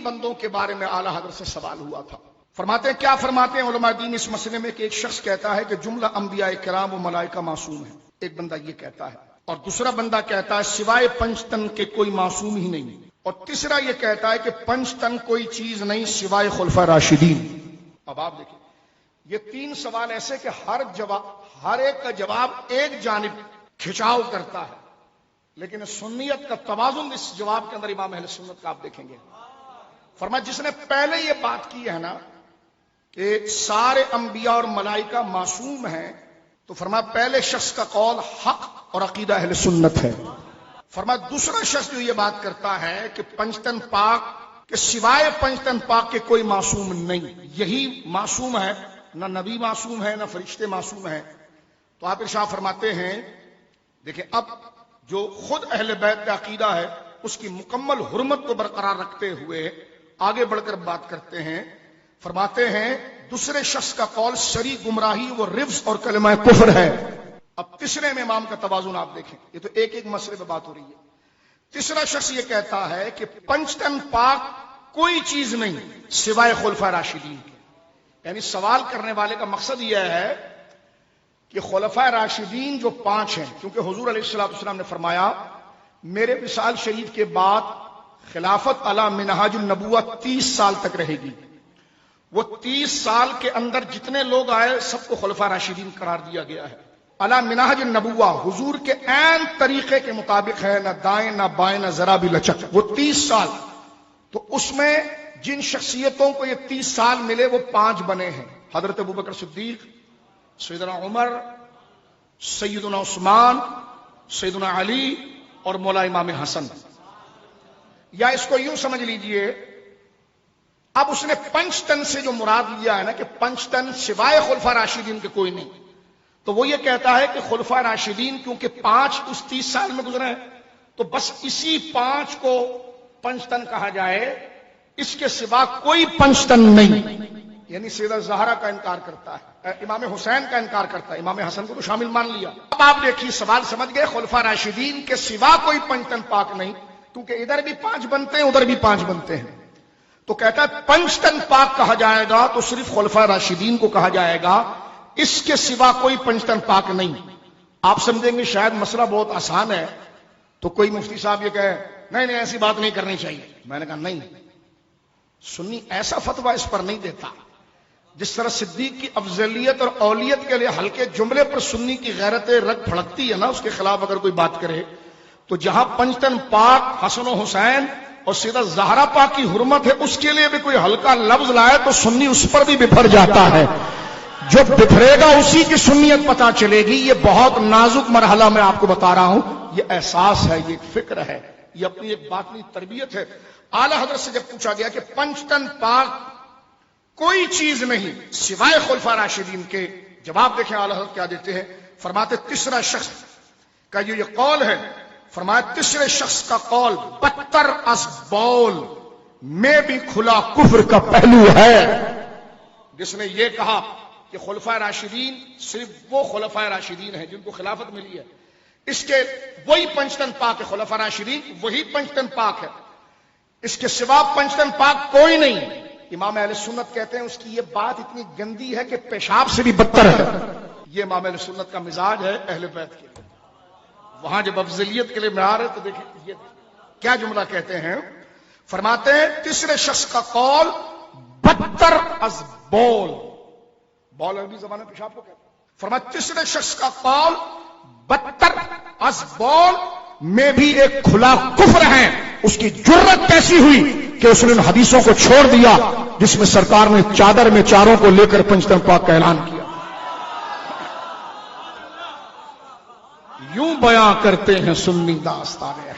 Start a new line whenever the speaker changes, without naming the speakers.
بندوں کے بارے میں اعلیٰ حضرت سے سوال ہوا تھا. فرماتے ہیں، کیا فرماتے ہیں علماء دین اس مسئلے میں کہ ایک شخص کہتا ہے کہ جملہ انبیاء کرام و ملائکہ معصوم ہیں. ایک بندہ یہ کہتا ہے، اور دوسرا بندہ کہتا ہے سوائے پنج تن کے کوئی معصوم ہی نہیں، اور تیسرا یہ کہتا ہے کہ پنج تن کوئی چیز نہیں سوائے خلفائے راشدین. اب آپ دیکھیں، یہ تین سوال ایسے کہ ہر ایک کا جواب ایک جانب کھچاؤ کرتا ہے، لیکن سنیت کا توازن اس جواب کے اندر امام اہل سنت کا آپ دیکھیں گے. فرمایا جس نے پہلے یہ بات کی ہے نا کہ سارے انبیاء اور ملائکہ معصوم ہیں، تو فرمایا پہلے شخص کا قول حق اور عقیدہ اہل سنت ہے. فرمایا دوسرا شخص جو یہ بات کرتا ہے کہ پنجتن پاک کہ سوائے پنجتن پاک کے کوئی معصوم نہیں، یہی معصوم ہے، نہ نبی معصوم ہے نہ فرشتے معصوم ہیں. تو آپ ارشاد فرماتے ہیں، دیکھیں اب جو خود اہل بیت کا عقیدہ ہے اس کی مکمل حرمت کو برقرار رکھتے ہوئے آگے بڑھ کر بات کرتے ہیں. فرماتے ہیں دوسرے شخص کا قول شرعی گمراہی و رفض اور کلمہ کفر ہے. اب تیسرے میں امام کا توازن آپ دیکھیں، یہ تو ایک ایک مسئلے پہ بات ہو رہی ہے. تیسرا شخص یہ کہتا ہے کہ پنجتن پاک کوئی چیز نہیں سوائے خلفائے راشدین کے. یعنی سوال کرنے والے کا مقصد یہ ہے کہ خلفائے راشدین جو پانچ ہیں، کیونکہ حضور علیہ السلام نے فرمایا میرے وصال شریف کے بعد خلافت علی منہاج النبوہ 30 سال تک رہے گی. وہ 30 سال کے اندر جتنے لوگ آئے سب کو خلفائے راشدین قرار دیا گیا ہے. علی منہاج النبوہ حضور کے عین طریقے کے مطابق ہے، نہ دائیں نہ بائیں نہ ذرا بھی لچک. وہ 30 سال، تو اس میں جن شخصیتوں کو یہ 30 سال ملے وہ 5 بنے ہیں: حضرت ابوبکر صدیق، سیدنا عمر، سیدنا عثمان، سیدنا علی اور مولا امام حسن. یا اس کو یوں سمجھ لیجئے، اب اس نے پنجتن سے جو مراد لیا ہے نا کہ پنجتن سوائے خلفائے راشدین کے کوئی نہیں، تو وہ یہ کہتا ہے کہ خلفائے راشدین کیونکہ 5 اس 30 سال میں گزرے ہیں تو بس اسی 5 کو پنجتن کہا جائے، اس کے سوا کوئی پنجتن نہیں. یعنی سیدہ زہرا کا انکار کرتا ہے، امام حسین کا انکار کرتا ہے، امام حسن کو تو شامل مان لیا. اب آپ دیکھیے سوال سمجھ گئے، خلفائے راشدین کے سوا کوئی پنجتن پاک نہیں، کیونکہ ادھر بھی 5 بنتے ہیں ادھر بھی 5 بنتے ہیں. تو کہتا ہے پنجتن پاک کہا جائے گا تو صرف خلفائے راشدین کو کہا جائے گا، اس کے سوا کوئی پنجتن پاک نہیں. آپ سمجھیں گے شاید مسئلہ بہت آسان ہے، تو کوئی مفتی صاحب یہ کہے نہیں ایسی بات نہیں کرنی چاہیے. میں نے کہا نہیں، سنی ایسا فتویٰ اس پر نہیں دیتا. جس طرح صدیق کی افضلیت اور اولیت کے لیے ہلکے جملے پر سنی کی غیرت رگ پھڑکتی ہے نا، اس کے خلاف اگر کوئی بات کرے، تو جہاں پنجتن پاک حسن و حسین اور سیدہ زہرا پاک کی حرمت ہے اس کے لیے بھی کوئی ہلکا لفظ لائے تو سنی اس پر بھی بپھر جاتا ہے. جو بپھرے گا اسی کی سنیت پتہ چلے گی. یہ بہت نازک مرحلہ میں آپ کو بتا رہا ہوں، یہ احساس ہے، یہ فکر ہے، یہ اپنی ایک باطنی تربیت ہے. اعلیٰ حضرت سے جب پوچھا گیا کہ پنجتن پاک کوئی چیز نہیں سوائے خلفائے راشدین کے، جواب دیکھیں اعلیٰ حضرت کیا دیتے ہیں. فرماتے تیسرا شخص کا یہ قول ہے، فرمایا تیسرے شخص کا قول بدتر از بول میں بھی کھلا کفر کا پہلو ہے. جس نے یہ کہا کہ خلفائے راشدین صرف وہ خلفائے راشدین ہیں جن کو خلافت ملی ہے، اس کے وہی پنجتن پاک ہے، خلفائے راشدین وہی پنجتن پاک ہے، اس کے سوا پنجتن پاک کوئی نہیں. امام اہل سنت کہتے ہیں اس کی یہ بات اتنی گندی ہے کہ پیشاب سے بھی بدتر ہے. یہ امام اہل سنت کا مزاج ہے اہل بیت کے. وہاں جب افضلیت کے لیے معیار ہے تو دیکھیں یہ کیا جملہ کہتے ہیں. فرماتے ہیں تیسرے شخص کا قول بدتر از بول، بول عربی زبان میں پیشاب کو کہتے ہیں. فرمایا تیسرے شخص کا قول بدتر از بول میں بھی ایک کھلا کفر ہے. اس کی جرت کیسی ہوئی کہ اس نے ان حدیثوں کو چھوڑ دیا جس میں سرکار نے چادر میں چاروں کو لے کر پنجتن پاک کا اعلان کیا. یوں بیان کرتے ہیں سنی داستان ہے.